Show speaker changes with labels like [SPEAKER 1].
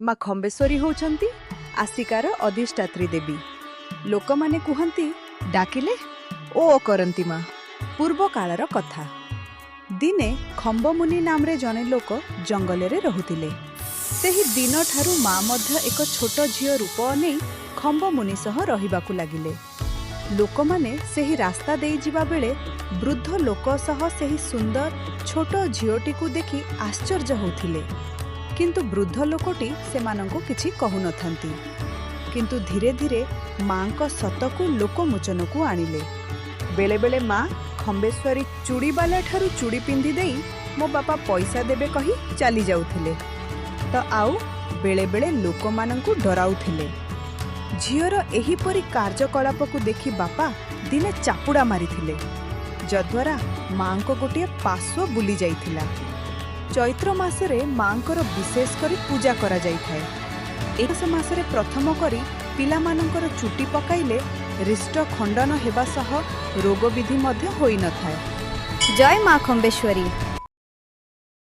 [SPEAKER 1] ମା ଖମ୍ବେଶ୍ୱରୀ ହେଉଛନ୍ତି ଆସିକାର ଅଧିଷ୍ଠାତ୍ରୀ ଦେବୀ। ଲୋକମାନେ କୁହନ୍ତି ଡାକିଲେ ଓ କରନ୍ତି ମା। ପୂର୍ବ କାଳର କଥା। ଦିନେ ଖମ୍ବମୁନି ନାମରେ ଜଣେ ଲୋକ ଜଙ୍ଗଲରେ ରହୁଥିଲେ। ସେହି ଦିନଠାରୁ ମା ମଧ୍ୟ ଏକ ଛୋଟ ଝିଅ ରୂପ ନେଇ ଖମ୍ବମୁନି ସହ ରହିବାକୁ ଲାଗିଲେ। ଲୋକମାନେ ସେହି ରାସ୍ତା ଦେଇ ଯିବା ବେଳେ ବୃଦ୍ଧ ଲୋକ ସହ ସେହି ସୁନ୍ଦର ଛୋଟ ଝିଅଟିକୁ ଦେଖି ଆଶ୍ଚର୍ଯ୍ୟ ହେଉଥିଲେ। କିନ୍ତୁ ବୃଦ୍ଧ ଲୋକଟି ସେମାନଙ୍କୁ କିଛି କହୁନଥାନ୍ତି। କିନ୍ତୁ ଧୀରେ ଧୀରେ ମାଙ୍କ ସତକୁ ଲୋକମୋଚନକୁ ଆଣିଲେ। ବେଳେବେଳେ ମା ଖମ୍ବେଶ୍ୱରୀ ଚୁଡ଼ିବାଲା ଠାରୁ ଚୁଡ଼ି ପିନ୍ଧି ଦେଇ ମୋ ବାପା ପଇସା ଦେବେ କହି ଚାଲି ଯାଉଥିଲେ, ତ ଆଉ ବେଳେବେଳେ ଲୋକମାନଙ୍କୁ ଡରାଉଥିଲେ। ଝିଅର ଏହିପରି କାର୍ଯ୍ୟକଳାପକୁ ଦେଖି ବାପା ଦିନେ ଚାପୁଡ଼ା ମାରିଥିଲେ, ଯଦ୍ୱାରା ମାଙ୍କ ଗୋଟିଏ ପାର୍ଶ୍ୱ ବୁଲି ଯାଇଥିଲା। ଚୈତ୍ର ମାସରେ ମାଙ୍କର ବିଶେଷ କରି ପୂଜା କରାଯାଇଥାଏ। ଏ ମାସରେ ପ୍ରଥମ କରି ପିଲାମାନଙ୍କର ଚୁଟି ପକାଇଲେ ରିଷ୍ଟ ଖଣ୍ଡନ ହେବା ସହ ରୋଗବିଧି ମଧ୍ୟ ହୋଇନଥାଏ।
[SPEAKER 2] ଜୟ ମା ଖମ୍ବେଶ୍ୱରୀ।